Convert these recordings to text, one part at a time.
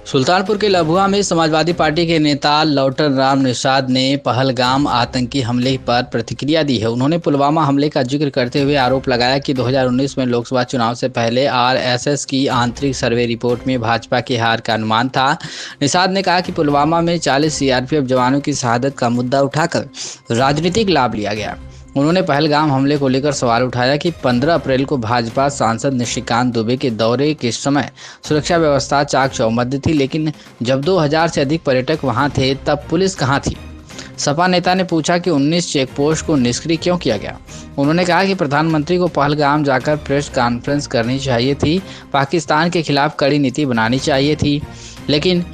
सुल्तानपुर के लभुआ में समाजवादी पार्टी के नेता लौटन राम निषाद ने पहलगाम आतंकी हमले पर प्रतिक्रिया दी है। उन्होंने पुलवामा हमले का जिक्र करते हुए आरोप लगाया कि 2019 में लोकसभा चुनाव से पहले आरएसएस की आंतरिक सर्वे रिपोर्ट में भाजपा की हार का अनुमान था। निषाद ने कहा कि पुलवामा में 40 सीआरपीएफ जवानों की शहादत का मुद्दा उठाकर राजनीतिक लाभ लिया गया। उन्होंने पहलगाम हमले को लेकर सवाल उठाया कि 15 अप्रैल को भाजपा सांसद निशिकांत दुबे के दौरे के समय सुरक्षा व्यवस्था चाक चौबंद थी, लेकिन जब 2000 से अधिक पर्यटक वहां थे तब पुलिस कहां थी। सपा नेता ने पूछा कि 19 चेकपोस्ट को निष्क्रिय क्यों किया गया। उन्होंने कहा कि प्रधानमंत्री को पहलगाम जाकर प्रेस कॉन्फ्रेंस करनी चाहिए थी, पाकिस्तान के खिलाफ कड़ी नीति बनानी चाहिए थी। लेकिन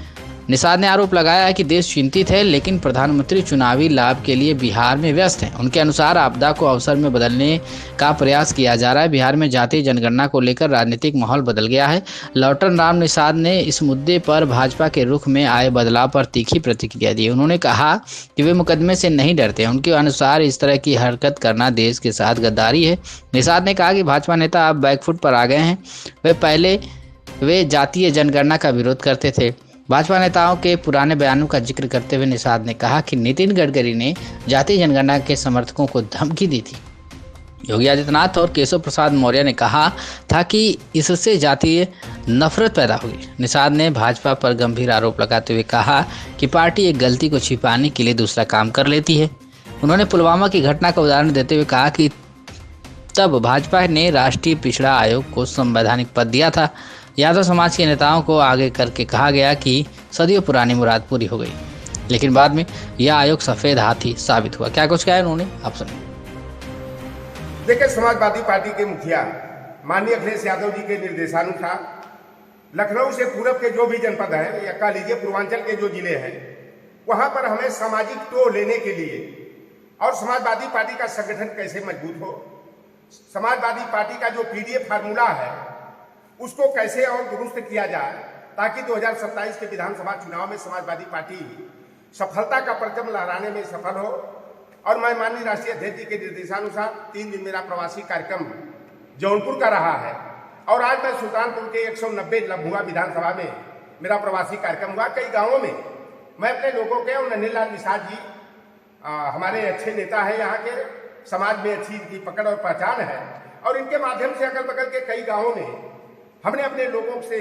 निषाद ने आरोप लगाया है कि देश चिंतित है, लेकिन प्रधानमंत्री चुनावी लाभ के लिए बिहार में व्यस्त हैं। उनके अनुसार आपदा को अवसर में बदलने का प्रयास किया जा रहा है। बिहार में जातीय जनगणना को लेकर राजनीतिक माहौल बदल गया है। लौटन राम निषाद ने इस मुद्दे पर भाजपा के रुख में आए बदलाव पर तीखी प्रतिक्रिया दी। उन्होंने कहा कि वे मुकदमे से नहीं डरते। उनके अनुसार इस तरह की हरकत करना देश के साथ गद्दारी है। निषाद ने कहा कि भाजपा नेता अब बैकफुट पर आ गए हैं। पहले वे जातीय जनगणना का विरोध करते थे। भाजपा नेताओं के पुराने बयानों का जिक्र करते हुए निषाद ने कहा कि नितिन गडकरी ने जातीय जनगणना के समर्थकों को धमकी दी थी। योगी आदित्यनाथ और केशव प्रसाद मौर्य ने कहा था कि इससे जातीय नफरत पैदा होगी। निषाद ने भाजपा पर गंभीर आरोप लगाते हुए कहा कि पार्टी एक गलती को छिपाने के लिए दूसरा काम कर लेती है। उन्होंने पुलवामा की घटना का उदाहरण देते हुए कहा कि तब भाजपा ने राष्ट्रीय पिछड़ा आयोग को संवैधानिक पद दिया था। यादव समाज के नेताओं को आगे करके कहा गया कि सदियों पुरानी मुराद पूरी हो गई, लेकिन बाद में यह आयोग सफेद हाथी साबित हुआ। क्या कुछ कहा है उन्होंने, आप सुनिए। देखिए, समाजवादी पार्टी के मुखिया माननीय अखिलेश यादव जी के निर्देशानुसार लखनऊ से पूरब के जो भी जनपद हैं या कह लीजिए पूर्वांचल के जो जिले हैं, वहां पर हमें सामाजिक टो लेने के लिए और समाजवादी पार्टी का संगठन कैसे मजबूत हो, समाजवादी पार्टी का जो पीडीए फार्मूला है उसको कैसे और दुरुस्त किया जाए, ताकि 2027 के विधानसभा चुनाव में समाजवादी पार्टी सफलता का परचम लहराने में सफल हो। और मैं माननीय राष्ट्रीय अध्यक्ष जी के निर्देशानुसार 3 दिन मेरा प्रवासी कार्यक्रम जौनपुर का रहा है और आज मैं सुल्तानपुर के 190 लभुआ विधानसभा में मेरा प्रवासी कार्यक्रम हुआ। कई गाँवों में मैं अपने लोगों के, और नन्हेलाल निषाद जी हमारे अच्छे नेता है, यहाँ के समाज में अच्छी इनकी पकड़ और पहचान है, और इनके माध्यम से अगल बगल के कई गाँवों में हमने अपने लोगों से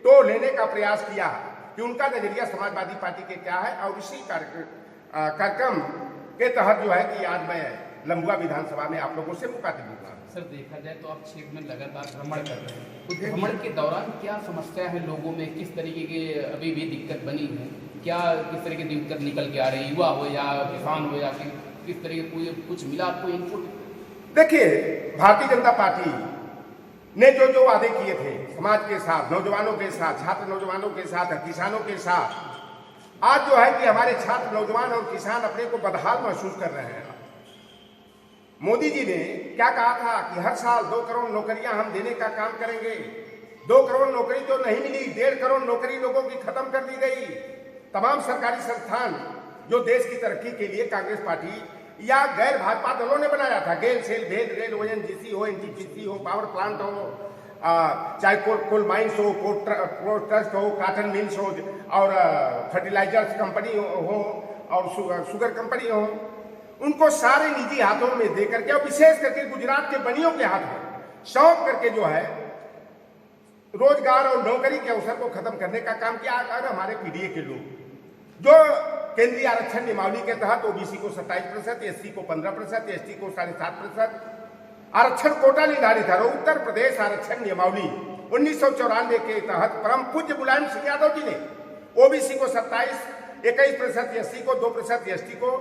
टो लेने का प्रयास किया कि उनका नजरिया समाजवादी पार्टी के क्या है। और इसी कार्यक्रम के तहत जो है कि आज मैं लम्बुआ विधानसभा में आप लोगों से मुखातिब हुआ। सर, देखा जाए तो आप क्षेत्र में लगातार भ्रमण कर रहे हैं, तो भ्रमण के दौरान क्या समस्या है लोगों में, किस तरीके के अभी भी दिक्कत बनी है, क्या किस तरह की दिक्कत निकल के आ रही है, युवा हो या किसान हो या किस तरह के कुछ मिला आपको इनपुट? देखिए, भारतीय जनता पार्टी ने जो वादे किए थे समाज के साथ, नौजवानों के साथ, छात्र नौजवानों के साथ, किसानों के साथ, आज जो है कि हमारे छात्र नौजवान और किसान अपने को बदहाल महसूस कर रहे हैं। मोदी जी ने क्या कहा था कि हर साल 2 करोड़ नौकरियां हम देने का काम करेंगे। 2 करोड़ नौकरी तो नहीं मिली, 1.5 करोड़ नौकरी लोगों की खत्म कर दी गई। तमाम सरकारी संस्थान जो देश की तरक्की के लिए कांग्रेस पार्टी या गैर भाजपा दलों ने बनाया था, गेल सेल भेद रेल ओएनजीसी हो, एनटीपीसी हो, पावर प्लांट हो, चाहे कोल माइंस हो, पोर्ट ट्रस्ट हो, कॉटन मिल्स हो, और फर्टिलाइजर्स कंपनी हो और शुगर कंपनी हो, उनको सारे निजी हाथों में दे करके, और विशेष करके गुजरात के बनियों के हाथ में सौंप करके जो है रोजगार और नौकरी के अवसर को खत्म करने का काम किया। और हमारे पीडीए के लोग जो केंद्रीय आरक्षण नियमावली के तहत ओबीसी को 27%, एससी को 15%, एसटी को 7.5% आरक्षण कोटा निर्धारित है। उत्तर प्रदेश आरक्षण नियमावली 1994 के तहत परम पूज्य मुलायम सिंह यादव जी ने ओबीसी को 27, 21%, एससी को 2%, एसटी को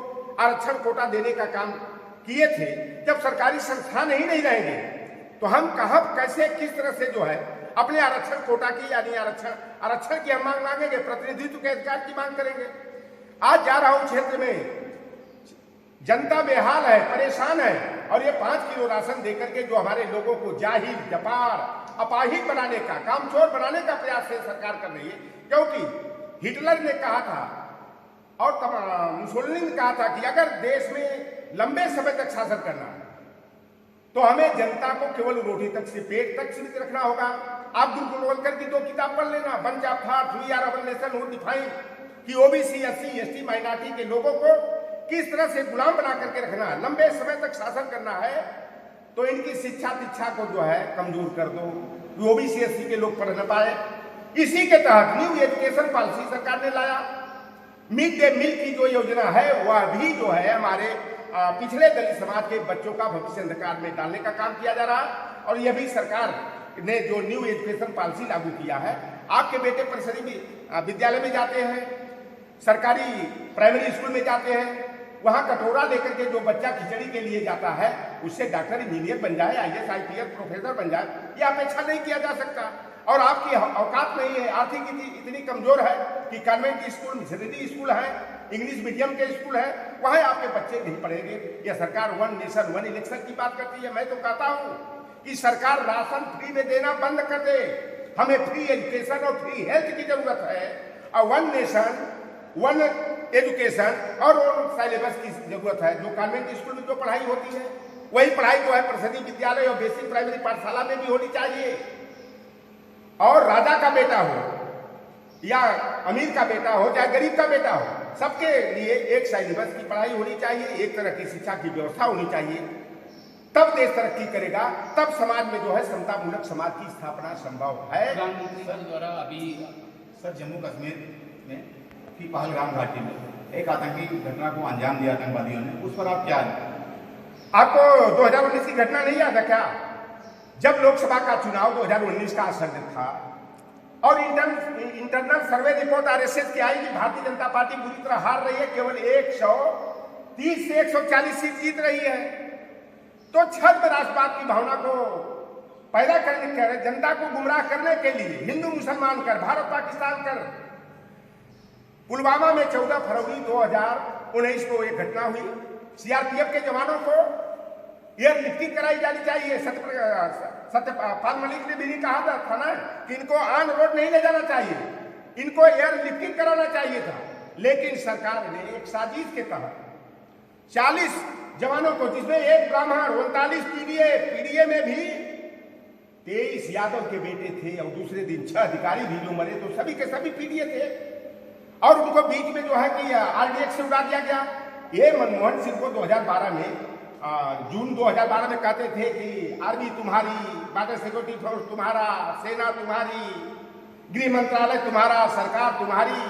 आरक्षण कोटा देने का काम किए थे। जब सरकारी संस्थान ही नहीं रहेंगे तो हम कहाँ, कैसे, किस तरह से जो है अपने आरक्षण कोटा की यानी आरक्षण की हम मांग मांगेंगे, प्रतिनिधित्व के अधिकार की मांग करेंगे। आज जा रहा हूं क्षेत्र में, जनता बेहाल है, परेशान है, और ये 5 किलो राशन देकर के जो हमारे लोगों को जाहिल, जपार, अपाहिज बनाने का, कामचोर बनाने का प्रयास से सरकार कर रही है। क्योंकि हिटलर ने कहा था और मुसोलिनी ने कहा था कि अगर देश में लंबे समय तक शासन करना है तो हमें जनता को केवल रोटी तक से, पेट तक सीमित रखना होगा। आप गुरुकुलवलकर की 2 किताब पढ़ लेना, bunch of thought, we are our nation who define, कि ओबीसी, एससी, एसटी माइनॉरिटी के लोगों को किस तरह से गुलाम बना करके रखना है, लंबे समय तक शासन करना है, तो इनकी शिक्षा दीक्षा को जो है कमजोर कर दो, ओबीसी एससी के लोग पढ़ न पाए। इसी के तहत न्यू एजुकेशन पॉलिसी सरकार ने लाया। मिड डे मील की जो योजना है वह भी जो है हमारे पिछड़े दलित समाज के बच्चों का भविष्य अंधकार में डालने का काम किया जा रहा है। और यह भी सरकार ने जो न्यू एजुकेशन पॉलिसी लागू किया है, आपके बेटे परिसरी विद्यालय में जाते हैं, सरकारी प्राइमरी स्कूल में जाते हैं, वहां कटोरा लेकर के जो बच्चा खिचड़ी के लिए जाता है उससे डॉक्टर इंजीनियर बन जाए, आईएएस आईपीएस प्रोफेसर बन जाए, यह अपेक्षा नहीं किया जा सकता। और आपकी औकात नहीं है, आर्थिक इतनी कमजोर है कि कॉन्वेंट स्कूल, मिशनरी स्कूल है, इंग्लिश मीडियम के स्कूल है, वहां आपके बच्चे नहीं पढ़ेंगे। यह सरकार वन नेशन वन इलेक्शन की बात करती है। मैं तो कहता हूं कि सरकार राशन फ्री में देना बंद कर दे। हमें फ्री एजुकेशन और फ्री हेल्थ की जरूरत है, और वन नेशन वन एजुकेशन और सिलेबस की जरूरत है। जो कॉन्वेंट स्कूल में जो पढ़ाई होती है वही पढ़ाई जो है परिषदीय विद्यालय और बेसिक प्राइमरी पाठशाला में भी होनी चाहिए। और राजा का बेटा हो या अमीर का बेटा हो चाहे गरीब का बेटा हो, सबके लिए एक सिलेबस की पढ़ाई होनी चाहिए, एक तरह की शिक्षा की व्यवस्था होनी चाहिए। तब देश तरक्की करेगा, तब समाज में जो है समतामूलक समाज की स्थापना संभव है। प्रधानमंत्री जी द्वारा अभी सर जम्मू कश्मीर में की पहलगाम घाटी में एक आतंकी घटना को अंजाम दिया आतंकवादियों ने, उस पर आप क्या? आपको 2019 की घटना नहीं याद है क्या? जब लोकसभा का चुनाव 2019 का असर था और इंटरनल सर्वे रिपोर्ट आरएसएस की आई कि भारतीय जनता पार्टी बुरी तरह हार रही है, केवल 130 से 140 सीट जीत रही है, तो छद्म राष्ट्रवाद की भावना को पैदा करने के, जनता को गुमराह करने के लिए हिंदू मुसलमान कर, भारत पाकिस्तान कर, पुलवामा में 14 फरवरी 2019 को एक घटना हुई। सीआरपीएफ के जवानों को एयर लिफ्टिंग कराई जानी चाहिए। सत्यपाल मलिक ने भी कहा था ना कि इनको ऑन रोड नहीं ले जाना चाहिए, इनको एयर लिफ्टिंग कराना चाहिए था। लेकिन सरकार ने एक साजिश के तहत 40 जवानों को, जिसमें एक ब्राह्मण, 39 पीडीए में भी 23 यादव के बेटे थे, और दूसरे दिन 6 अधिकारी भी जो मरे, तो सभी के सभी पीडीए थे, और उनको बीच में जो है कि आरडीएक्स से उड़ा दिया गया। ये मनमोहन सिंह को 2012 में जून 2012 में कहते थे कि आर्मी तुम्हारी, बॉर्डर सिक्योरिटी फोर्स तुम्हारा, सेना तुम्हारी, गृह मंत्रालय तुम्हारा, सरकार तुम्हारी।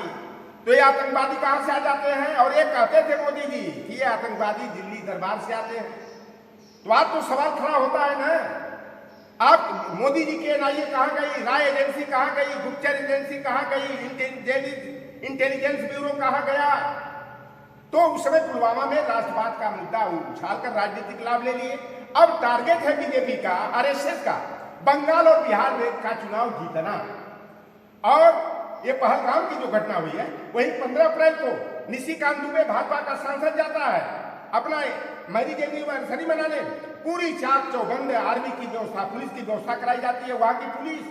तो ये आतंकवादी कहां से आ जाते हैं? और ये कहते थे मोदी जी कि ये आतंकवादी दिल्ली दरबार से आते हैं। तो आज तो सवाल खड़ा होता है ना, आप मोदी जी की एनआईए कहां गई, राय एजेंसी कहां गई, गुप्तचर एजेंसी कहां गई, इंटेलिजेंस ब्यूरो कहां गया? तो उस समय पुलवामा में राष्ट्रवाद का मुद्दा उछालकर राजनीतिक लाभ ले लिए। अब टारगेट है बीजेपी का, आरएसएस का, बंगाल और बिहार में का चुनाव जीतना। और ये पहलगाम की जो घटना हुई है, वही 15 अप्रैल को निशिकांत दुबे भाजपा का सांसद जाता है अपना मैरिज एनिवर्सरी मनाने। पूरी चाक चौबंद आर्मी की व्यवस्था, पुलिस की व्यवस्था कराई जाती है। वहां की पुलिस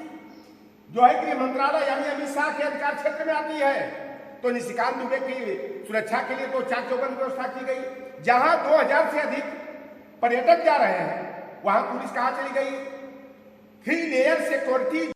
जो है गृह मंत्रालय यानी अमित शाह के अधिकार क्षेत्र में आती है। तो निशिकांत दुबे की सुरक्षा के लिए तो चाक चौबंद व्यवस्था की गई। जहां 2000 से अधिक पर्यटक जा रहे हैं, वहां पुलिस कहां चली गई? 3 लेयर सिक्योरिटी